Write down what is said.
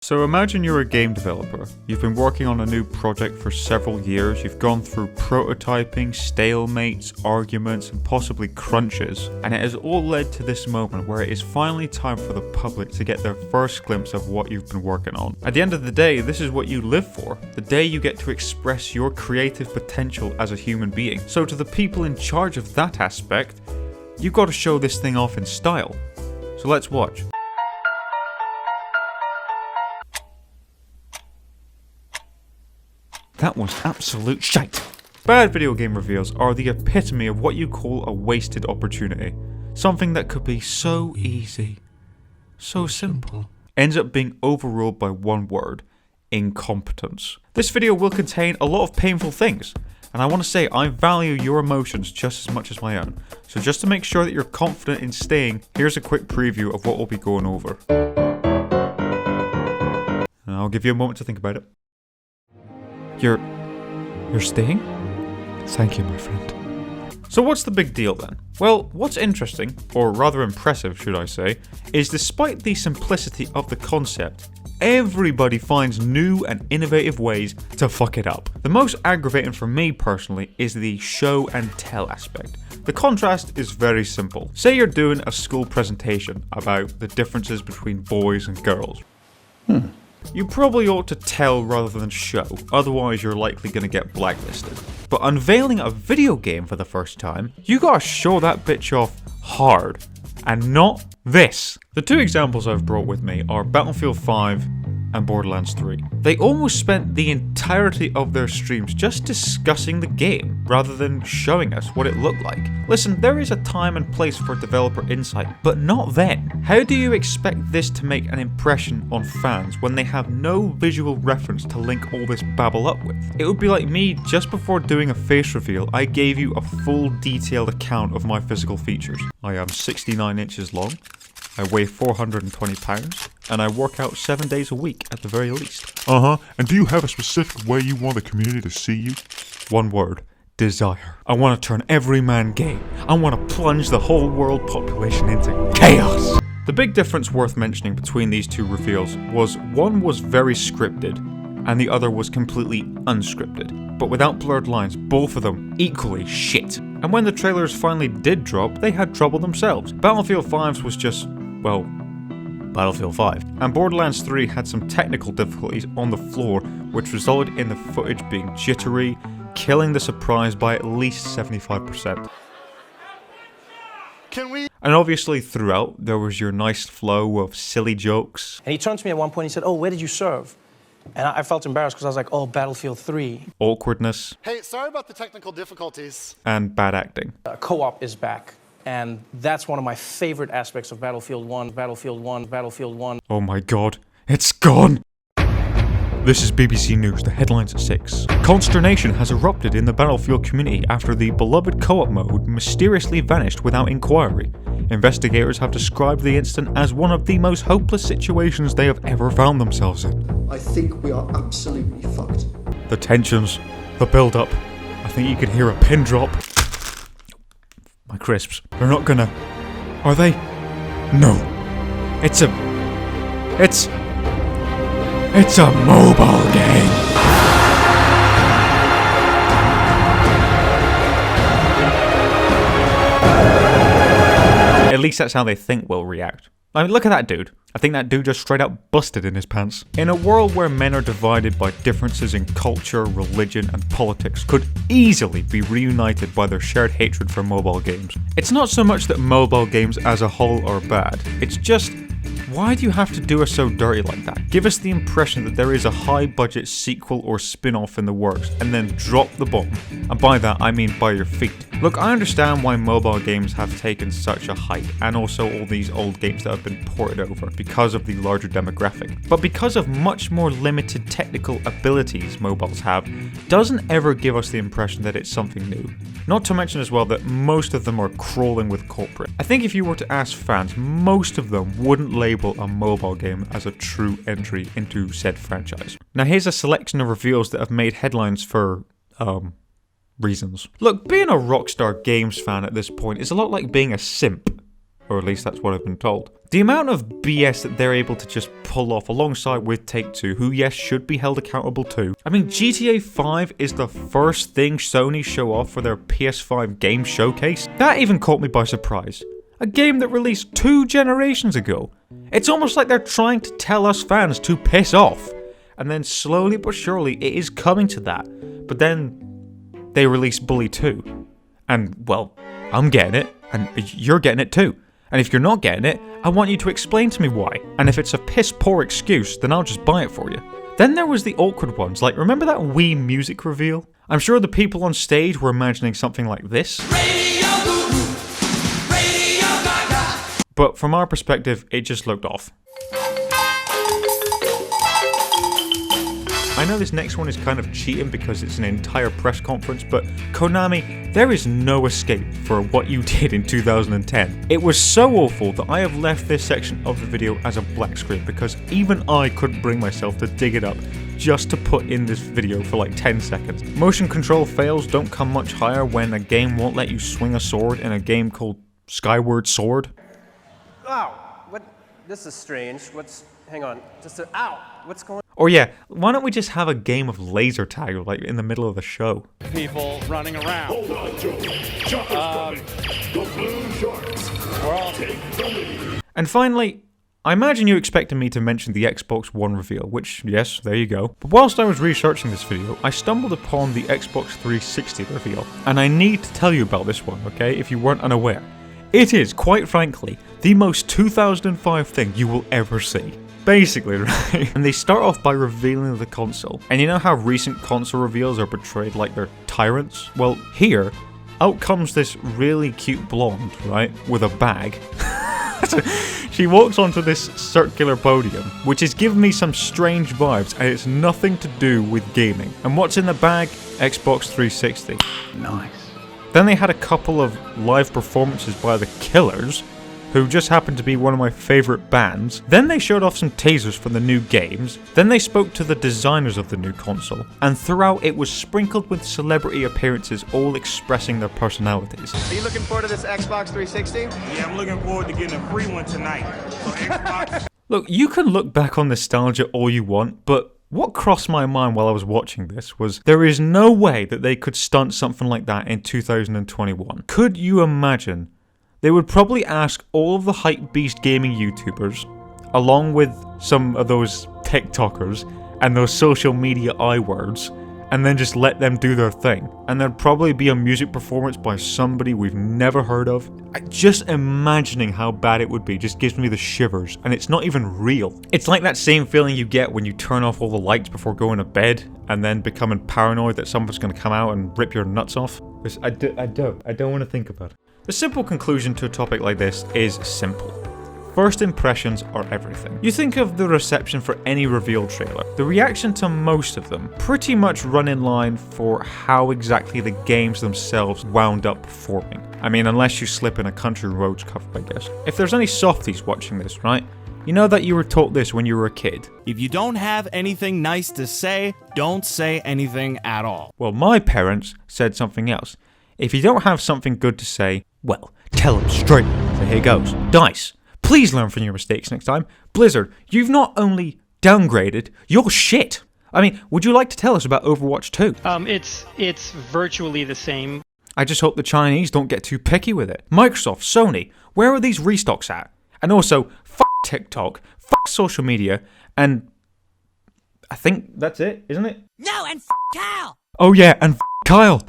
So imagine you're a game developer. You've been working on a new project for several years, you've gone through prototyping, stalemates, arguments, and possibly crunches, and it has all led to this moment where it is finally time for the public to get their first glimpse of what you've been working on. At the end of the day, this is what you live for, the day you get to express your creative potential as a human being. So to the people in charge of that aspect, you've got to show this thing off in style. So let's watch. That was absolute shite. Bad video game reveals are the epitome of what you call a wasted opportunity. Something that could be so easy, so simple, ends up being overruled by one word: incompetence. This video will contain a lot of painful things, and I want to say I value your emotions just as much as my own. So just to make sure that you're confident in staying, here's a quick preview of what we'll be going over. And I'll give you a moment to think about it. You're staying? Thank you, my friend. So what's the big deal then? Well, what's interesting, or rather impressive should I say, is despite the simplicity of the concept, everybody finds new and innovative ways to fuck it up. The most aggravating for me personally is the show and tell aspect. The contrast is very simple. Say you're doing a school presentation about the differences between boys and girls. You probably ought to tell rather than show, otherwise you're likely going to get blacklisted. But unveiling a video game for the first time, you gotta show that bitch off hard, and not this. The two examples I've brought with me are Battlefield 5 and Borderlands 3. They almost spent the entirety of their streams just discussing the game, rather than showing us what it looked like. Listen, there is a time and place for developer insight, but not then. How do you expect this to make an impression on fans when they have no visual reference to link all this babble up with? It would be like me, just before doing a face reveal, I gave you a full detailed account of my physical features. I am 69 inches long, I weigh 420 pounds, and I work out 7 days a week at the very least. And do you have a specific way you want the community to see you? One word: desire. I want to turn every man gay. I want to plunge the whole world population into chaos. The big difference worth mentioning between these two reveals was one was very scripted, and the other was completely unscripted. But without blurred lines, both of them equally shit. And when the trailers finally did drop, they had trouble themselves. Battlefield 5's was just, well, Battlefield 5. And Borderlands 3 had some technical difficulties on the floor, which resulted in the footage being jittery, killing the surprise by at least 75%. And obviously throughout, there was your nice flow of silly jokes. And he turned to me at one point and he said, "Oh, where did you serve?" And I felt embarrassed because I was like, "Oh, Battlefield 3. Awkwardness. Hey, sorry about the technical difficulties. And bad acting. Co-op is back. And that's one of my favorite aspects of Battlefield 1, Battlefield 1, Battlefield 1. Oh my god, it's gone! This is BBC News, the headlines at 6. Consternation has erupted in the Battlefield community after the beloved co-op mode mysteriously vanished without inquiry. Investigators have described the incident as one of the most hopeless situations they have ever found themselves in. I think we are absolutely fucked. The tensions, the build-up, I think you can hear a pin drop. My crisps, they're not gonna... Are they? No. It's a mobile game. At least that's how they think we'll react. I mean, look at that dude. I think that dude just straight up busted in his pants. In a world where men are divided by differences in culture, religion, and politics could easily be reunited by their shared hatred for mobile games. It's not so much that mobile games as a whole are bad, it's just, why do you have to do us so dirty like that? Give us the impression that there is a high-budget sequel or spin-off in the works, and then drop the bomb. And by that, I mean by your feet. Look, I understand why mobile games have taken such a hype, and also all these old games that have been ported over, because of the larger demographic. But because of much more limited technical abilities mobiles have, doesn't ever give us the impression that it's something new. Not to mention as well that most of them are crawling with corporate. I think if you were to ask fans, most of them wouldn't label a mobile game as a true entry into said franchise. Now here's a selection of reveals that have made headlines for, reasons. Look, being a Rockstar Games fan at this point is a lot like being a simp. or at least that's what I've been told. The amount of BS that they're able to just pull off alongside with Take-Two, who yes, should be held accountable too. I mean, GTA 5 is the first thing Sony show off for their PS5 game showcase. That even caught me by surprise. A game that released 2 generations ago. It's almost like they're trying to tell us fans to piss off. And then slowly but surely it is coming to that. But then they release Bully 2. And well, I'm getting it, and you're getting it too. And if you're not getting it, I want you to explain to me why. And if it's a piss poor excuse, then I'll just buy it for you. Then there was the awkward ones, like remember that Wii music reveal? I'm sure the people on stage were imagining something like this. But from our perspective, it just looked off. I know this next one is kind of cheating because it's an entire press conference, but Konami, there is no escape for what you did in 2010. It was so awful that I have left this section of the video as a black screen because even I couldn't bring myself to dig it up just to put in this video for like 10 seconds. Motion control fails don't come much higher when a game won't let you swing a sword in a game called Skyward Sword. Ow! What? This is strange. Hang on. Ow! What's going on? Or yeah, why don't we just have a game of laser tag like in the middle of the show? People running around. Hold on, Joe. Chopper's coming. The blue sharks. We're all Take the lead. And finally, I imagine you expected me to mention the Xbox One reveal, which, yes, there you go. But whilst I was researching this video, I stumbled upon the Xbox 360 reveal. And I need to tell you about this one, okay, if you weren't unaware. It is, quite frankly, the most 2005 thing you will ever see. Basically, right? And they start off by revealing the console. And you know how recent console reveals are portrayed like they're tyrants? Well, here, out comes this really cute blonde, right? With a bag. She walks onto this circular podium, which is giving me some strange vibes, and it's nothing to do with gaming. And what's in the bag? Xbox 360. nice. Then they had a couple of live performances by The Killers, who just happened to be one of my favourite bands. Then they showed off some teasers from the new games. Then they spoke to the designers of the new console. And throughout it was sprinkled with celebrity appearances all expressing their personalities. Are you looking forward to this Xbox 360? Yeah, I'm looking forward to getting a free one tonight. So Xbox. Look, you can look back on nostalgia all you want, but what crossed my mind while I was watching this was there is no way that they could stunt something like that in 2021. Could you imagine? They would probably ask all of the hypebeast gaming YouTubers, along with some of those TikTokers and those social media I words, and then just let them do their thing. And there'd probably be a music performance by somebody we've never heard of. Just imagining how bad it would be just gives me the shivers, and it's not even real. It's like that same feeling you get when you turn off all the lights before going to bed, and then becoming paranoid that someone's going to come out and rip your nuts off. I don't want to think about it. The simple conclusion to a topic like this is simple. First impressions are everything. You think of the reception for any reveal trailer. The reaction to most of them pretty much run in line for how exactly the games themselves wound up performing. I mean, unless you slip in a Country Roads cover, I guess. If there's any softies watching this, right? You know that you were taught this when you were a kid. If you don't have anything nice to say, don't say anything at all. Well, my parents said something else. If you don't have something good to say, well, tell them straight. So here goes. DICE, please learn from your mistakes next time. Blizzard, you've not only downgraded, you're shit. I mean, would you like to tell us about Overwatch 2? It's virtually the same. I just hope the Chinese don't get too picky with it. Microsoft, Sony, where are these restocks at? And also, f*** TikTok, f*** social media, and I think that's it, isn't it? No, and f*** Kyle! Oh yeah, and f*** Kyle!